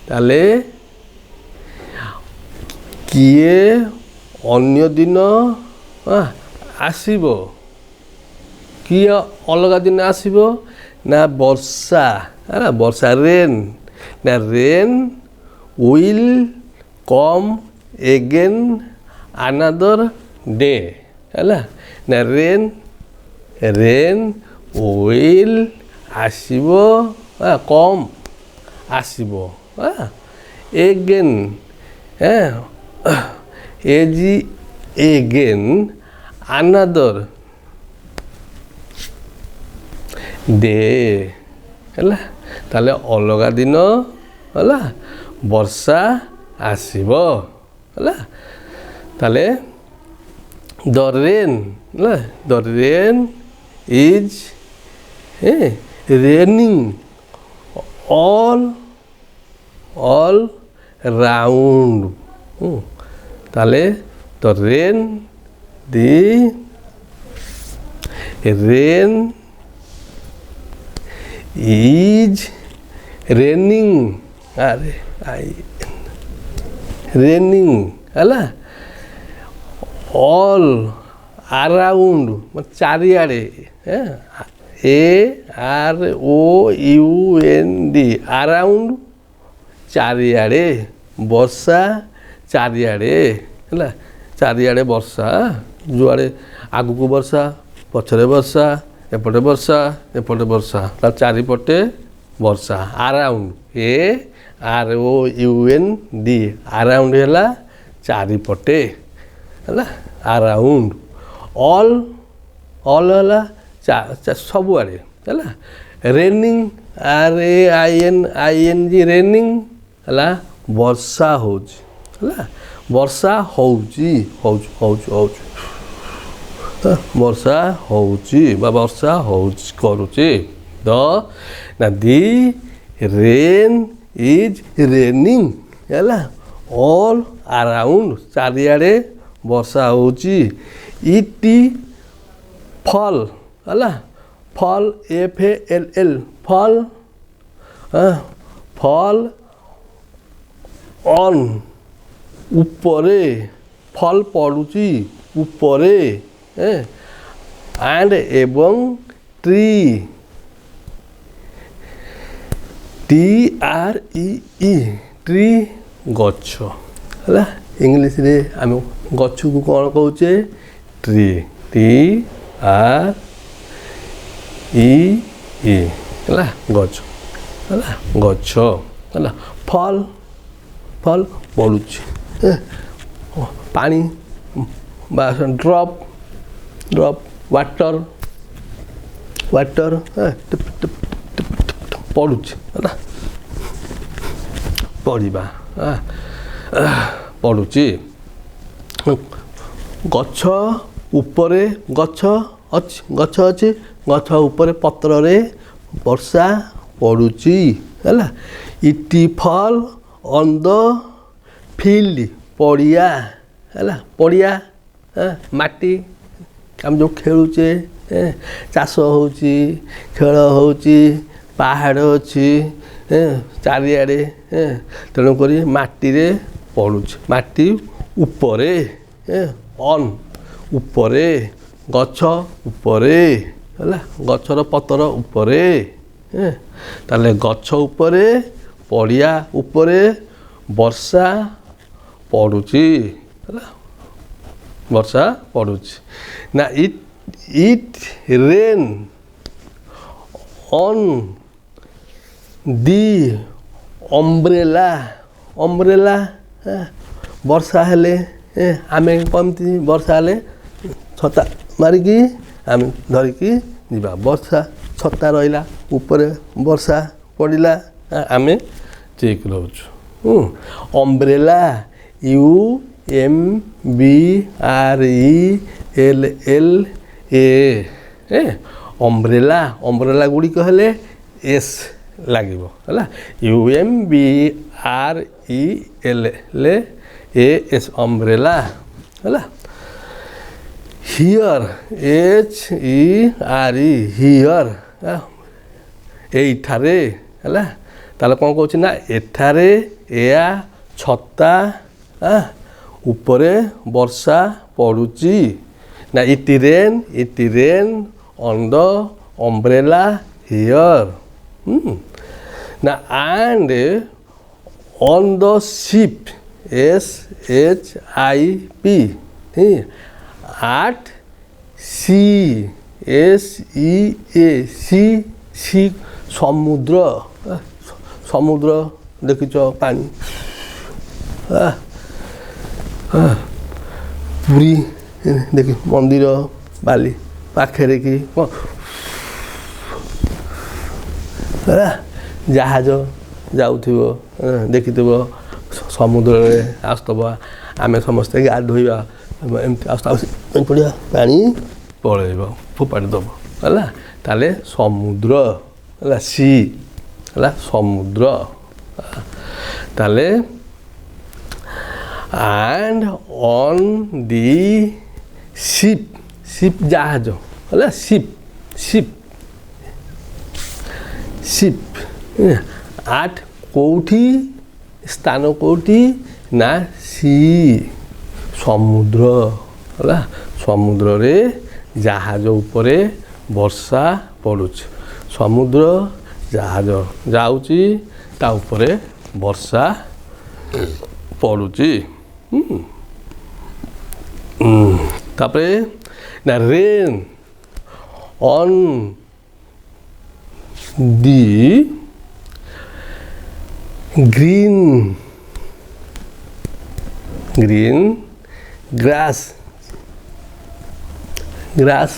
ତାହେଲେ କିଏ ଅନ୍ୟ ଦିନ ଆସିବ? କିଏ ଅଲଗା ଦିନ ଆସିବ? ନା ବର୍ଷା ହେଲା। ବର୍ଷା ରେନ୍ ନା rain will come again another day ହେଲା। ନା ରେନ୍ ୱିଲ୍ ଆସିବ କମ୍ ଆସିବ ଏଗେନ୍ ଏଗେନ୍ another ଡେ ହେଲା। ତାହେଲେ ଅଲଗା ଦିନ ହେଲା ବର୍ଷା ଆସିବ ହେଲା। ତାହେଲେ ଦ ରେନ୍ ହେଲା, the rain is raining all round। ତାହେଲେ the rain is raining ହେଲା all around ଚାରିଆଡ଼େ AROUND around ଚାରିଆଡ଼େ ବର୍ଷା ଚାରିଆଡ଼େ ହେଲା। ଚାରିଆଡ଼େ ବର୍ଷା, ଯୁଆଡ଼େ ଆଗକୁ ବର୍ଷା ପଛରେ ବର୍ଷା ଏପଟେ ବର୍ଷା ଏପଟେ ବର୍ଷା, ତା ଚାରିପଟେ ବର୍ଷା। ଆରାଉଣ୍ଡ AROUND ଆରାଉଣ୍ଡ ହେଲା ଚାରିପଟେ ହେଲା। ଆରାଉଣ୍ଡ ଅଲ୍ ହେଲା ସବୁଆଡ଼େ ହେଲା। ରେନିଂ RAINING ରେନିଂ ହେଲା ବର୍ଷା ହେଉଛି ହେଲା। ବର୍ଷା ହେଉଛି ବର୍ଷା ହେଉଛି ବା ବର୍ଷା ହେଉଛି କରୁଛି। ଦି ରେନ୍ ଇଜ୍ ରେନିଂ ହେଲା ଅଲ୍ ଆରାଉଣ୍ଡ ଚାରିଆଡ଼େ ବର୍ଷା ହେଉଛି। ଇଟି ଫଲ୍ ହେଲା, ଫଲ୍ FALL ଫଲ୍ ଫଲ୍ ଅନ୍ ଉପରେ, ଫଲ୍ ପଡ଼ୁଛି ଉପରେ ଆଣ୍ଡ ଏବଂ TREE ଟ୍ରି ଗଛ ହେଲା। ଇଂଲିଶରେ ଆମେ ଗଛକୁ କ'ଣ କହୁଛେ? ଟ୍ରି TREE ହେଲା ଗଛ ହେଲା। ଗଛ ହେଲା। ଫଲ୍ ପଡ଼ୁଛି ପାଣି ବା ଡ୍ରପ୍ ୱାଟର ପଡ଼ୁଛି ହେଲା। ପଡ଼ିବା ପଡ଼ୁଛି। ଗଛ ଉପରେ ଗଛ ଅଛି ଗଛ ଉପରେ ପତ୍ରରେ ବର୍ଷା ପଡ଼ୁଛି ହେଲା। ET fall on the field ପଡ଼ିଆ ହେଲା। ପଡ଼ିଆ ମାଟି ଆମେ ଯେଉଁ ଖେଳୁଛେ ଚାଷ ହେଉଛି ଖେଳ ହେଉଛି ପାହାଡ଼ ଅଛି ଚାରିଆଡ଼େ ତେଣୁକରି ମାଟିରେ ପଡ଼ୁଛି। ମାଟି ଉପରେ ଅନ୍ ଉପରେ ଗଛ ଉପରେ ହେଲା। ଗଛର ପତ୍ର ଉପରେ ताले गछ उपरे पड़िया उपरे वर्षा पड़ुची वर्षा पड़ुची ना it rain on the umbrella umbrella वर्षा हेले आमे कमती वर्षा हेले छता मारिकी आमे धरिकी जीवा वर्षा छता रहिला ऊपरे वर्षा पड़िला आमे ठीक रहउछु अम्ब्रेला UMBRELLA अम्ब्रेला अम्ब्रेला गुड़ी कहले एस लागिबो हला UMBRELLA अम्ब्रेला हला हियर HERE हियर एठारे हला ताले कोन कहउछि ना एठारे एया छत्ता ऊपरे वर्षा पड़ुची ना it rain on the umbrella here ना and on the ship SHIP at sea SEA sea समुद्र समुद्र देखिछ पानी पूरी देखि मंदिर बाली पाखे कि जहाज जाऊथ्व देखिथ्व समुद्र आसुव आम समस्ते गाधोवा एमती आसता पड़िया पानी पलैब फोपाड़ी दब है ताले समुद्र है सी है समुद्र ताले and on the ship ship जहाज है शिप शिप शिप आठ कोठी स्थान कोठी ना सी समुद्र है समुद्र रे जहाज उपरे वर्षा पड़ुछ समुद्र जहाज जाउची ता उपरे वर्षा पड़ुची तापरे ना rain on the green green grass grass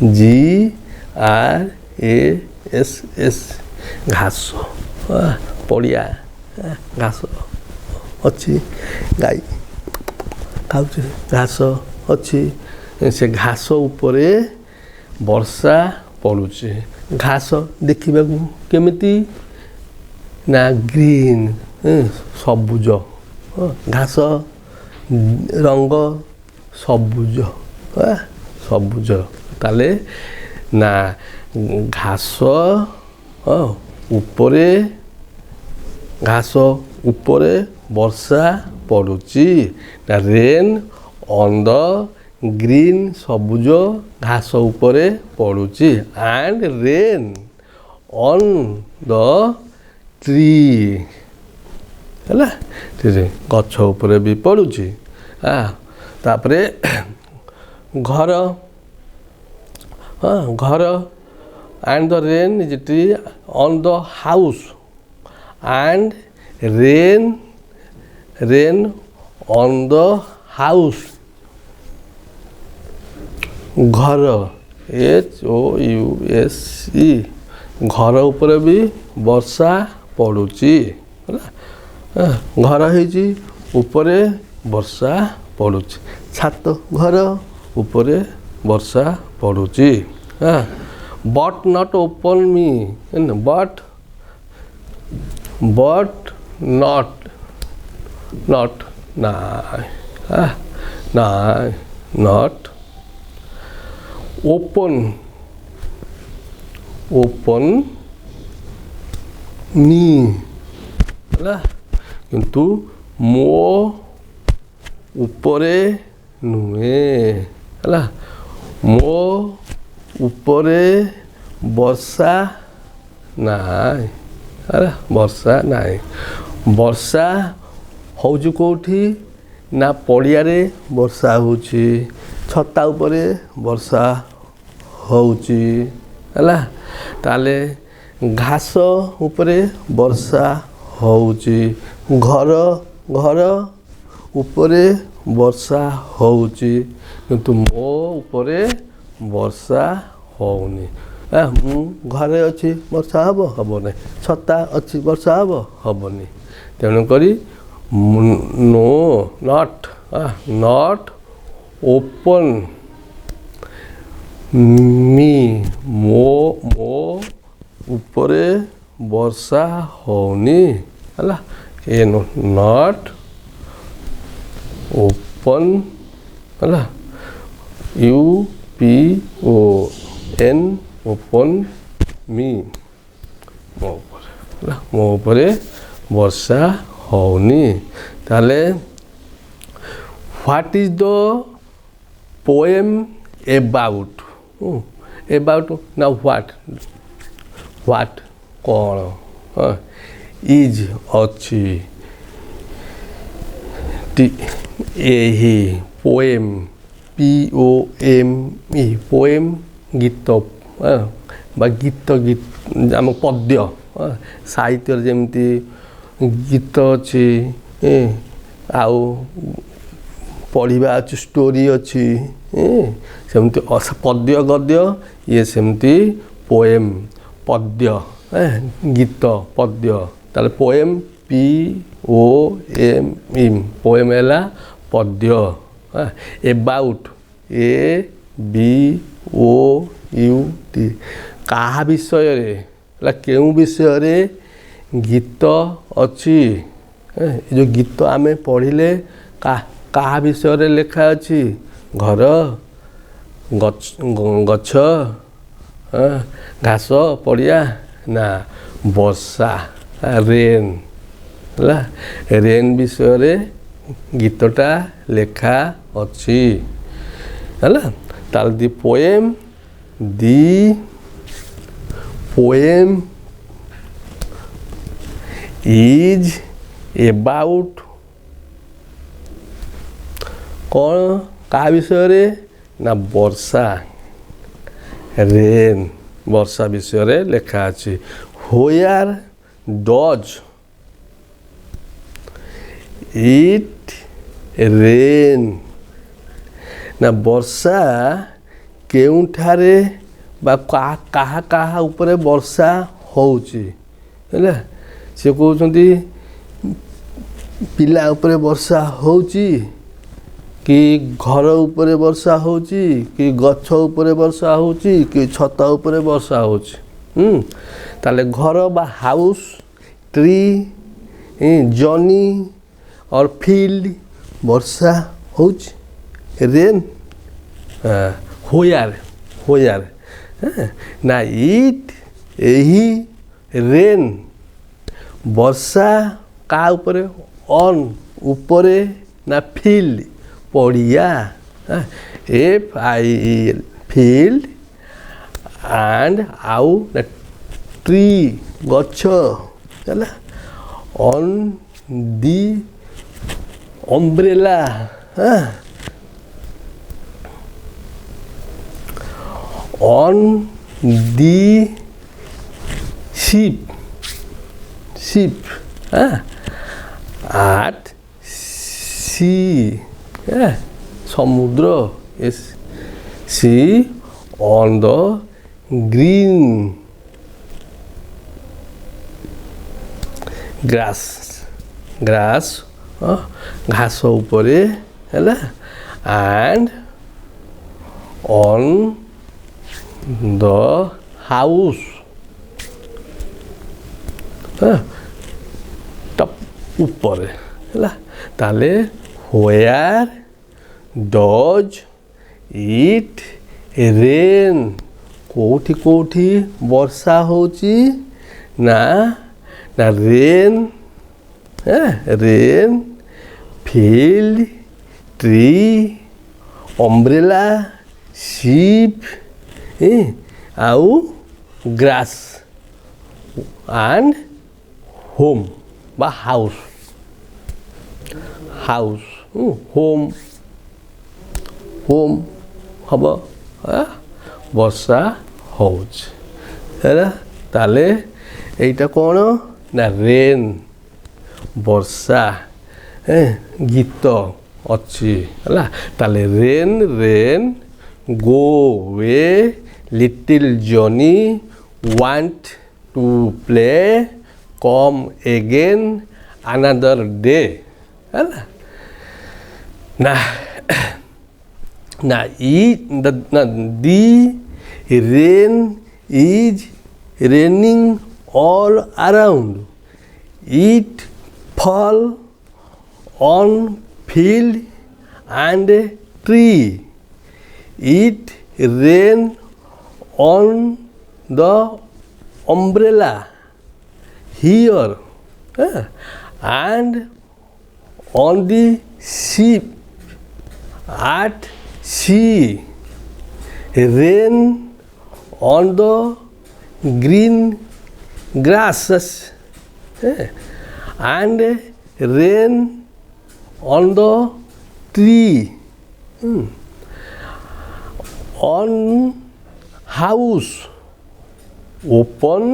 GRASS घास पड़िया घास अच्छी गाई खाऊ घास अच्छी से घास उपरे वर्षा पड़ुची घास देखा केमिति ना ग्रीन सबुज घास रंग सबुज सबुज ताले ना घास उपरे वर्षा पड़ुची ना रेन ऑन द ग्रीन सबुज घास उपरे पड़ुची and rain on the tree है गछ उपरे भी पड़ुची तापरे घर घर and the rain is tree on the house and rain rain on the house घर HOUSE घर उपरे भी वर्षा पड़ुची घर है उपरे वर्षा पड़ुची छात घर उपरे वर्षा पड़ुची but not open me but not not not open open me है किंतु मो उपरे नुहे है मो उपरे वर्षा ନାଇଁ ଆରେ ବର୍ଷା ନାହିଁ। ବର୍ଷା ହେଉଛି କେଉଁଠି ନା ପଡ଼ିଆରେ ବର୍ଷା ହେଉଛି, ଛତା ଉପରେ ବର୍ଷା ହେଉଛି ହେଲା। ତାହେଲେ ଘାସ ଉପରେ ବର୍ଷା ହେଉଛି, ଘର ଉପରେ ବର୍ଷା ହେଉଛି, କିନ୍ତୁ ମୋ ଉପରେ ବର୍ଷା ହେଉନି। ମୁଁ ଘରେ ଅଛି ବର୍ଷା ହେବ ହେବନି, ଛତା ଅଛି ବର୍ଷା ହେବ ହେବନି। ତେଣୁକରି ନଟ୍ ଓପନ୍ ମୋ ଉପରେ ବର୍ଷା ହେଉନି ହେଲା। ନଟ୍ ଓପନ୍ ହେଲା, UPON ଓପନ୍ ମି ମୋ ଉପରେ ହେଲା, ମୋ ଉପରେ ବର୍ଷା ହେଉନି। ତାହେଲେ what is the poem about? About ନା ହ୍ୱାଟ୍ କ'ଣ? ଇଜ୍ ଅଛି, ଏହି ପୋଏମ୍ POME ପୋଏମ୍ ଗୀତ ବା ଗୀତ ଆମ ପଦ୍ୟ। ସାହିତ୍ୟରେ ଯେମିତି ଗୀତ ଅଛି, ଆଉ ପଢ଼ିବା ଅଛି, ଷ୍ଟୋରି ଅଛି, ସେମିତି ପଦ୍ୟ ଗଦ୍ୟ, ଇଏ ସେମିତି ପୋଏମ୍ ପଦ୍ୟ, ଗୀତ ପଦ୍ୟ। ତାହେଲେ ପୋଏମ୍ POEM ପୋଏମ୍ ହେଲା ପଦ୍ୟ। ଏବାଉଟ୍ ABOUT କାହା ବିଷୟରେ ହେଲା, କେଉଁ ବିଷୟରେ ଗୀତ ଅଛି। ଏ ଯେଉଁ ଗୀତ ଆମେ ପଢ଼ିଲେ କାହା ବିଷୟରେ ଲେଖା ଅଛି? ଘର, ଗଛ, ଘାସ, ପଡ଼ିଆ ନା ବର୍ଷା, ରେନ୍ ହେଲା। ରେନ୍ ବିଷୟରେ ଗୀତଟା ଲେଖା ଅଛି ହେଲା। ତାହେଲେ ଦି ପୋଏମ୍ ଇଜ୍ ଏବାଉଟ୍ କ'ଣ, କାହା ବିଷୟରେ ନା ବର୍ଷା, ରେନ୍, ବର୍ଷା ବିଷୟରେ ଲେଖା ଅଛି। ହୋୟାର୍ ଡଜ୍ ଇଟ୍ ରେନ୍ ନା ବର୍ଷା କେଉଁଠାରେ ବା କାହା ଉପରେ ବର୍ଷା ହେଉଛି ହେଲା। ସେ କହୁଛନ୍ତି ପିଲା ଉପରେ ବର୍ଷା ହେଉଛି, କି ଘର ଉପରେ ବର୍ଷା ହେଉଛି, କି ଗଛ ଉପରେ ବର୍ଷା ହେଉଛି, କି ଛତା ଉପରେ ବର୍ଷା ହେଉଛି। ତାହେଲେ ଘର ବା ହାଉସ୍, ଟ୍ରି, ଜର୍ନି और ଫିଲ୍ଡ ବର୍ଷା ହେଉଛି, ରେନ୍। ହୋୟାର ନା ଇଟ୍ ଏହି ରେନ୍ ବର୍ଷା କାହା ଉପରେ? ଅନ୍ ଉପରେ ନା ଫିଲ୍ଡ ପଡ଼ିଆ, FIELD ଫିଲ୍ଡ, ଆଣ୍ଡ ଆଉ ନା ଟ୍ରି ଗଛ ହେଲା, on the umbrella on the ship at sea ସମୁଦ୍ର, sea on the green grass ଘାସ ଉପରେ ହେଲା, and on the house ଉପରେ ହେଲା। ତାହେଲେ where does it rain କୋଉଠି ବର୍ଷା ହେଉଛି ନା rain, rain, field, tree, umbrella, ship ଆଉ ଗ୍ରାସ୍ and home বা house home ହବ ବର୍ଷା ହେଉଛି ହେଲା। ତାହେଲେ ଏଇଟା କ'ଣ ନା ରେନ୍ ବର୍ଷା ଗୀତ ଅଛି ହେଲା। ତାହେଲେ rain go away little Johnny want to play come again another day ହେଲା ନା। The rain is raining all around. It fall on field and tree. It rain on the umbrella here and on the ship at sea. Rain on the green grasses and rain on the tree. On house open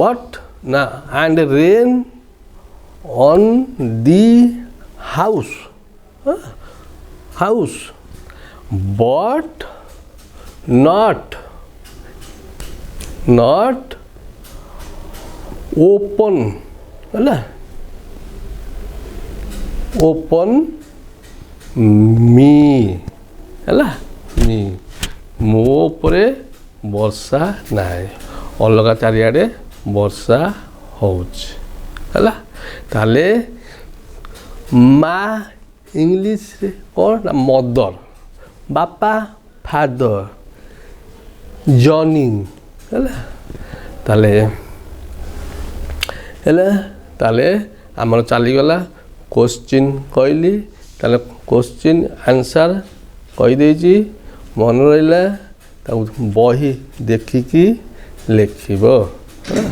but and rain on the house but not open ହେଲା open me ହେଲା me ମୋ ଉପରେ ବର୍ଷା ନାହିଁ ଅଲଗା ଚାରିଆଡ଼େ ବର୍ଷା ହେଉଛି ହେଲା। ତାହେଲେ ମା ଇଂଲିଶରେ କ'ଣ ନା ମଦର ବାପା ଫାଦର ଜନି ହେଲା। ତାହେଲେ ଆମର ଚାଲିଗଲା କୋଶ୍ଚିନ୍ କହିଲି। ତାହେଲେ କୋଶ୍ଚିନ୍ ଆନ୍ସର୍ କହିଦେଇଛି ମନେ ରହିଲା ତାକୁ ବହି ଦେଖିକି ଲେଖିବ ହେଲା।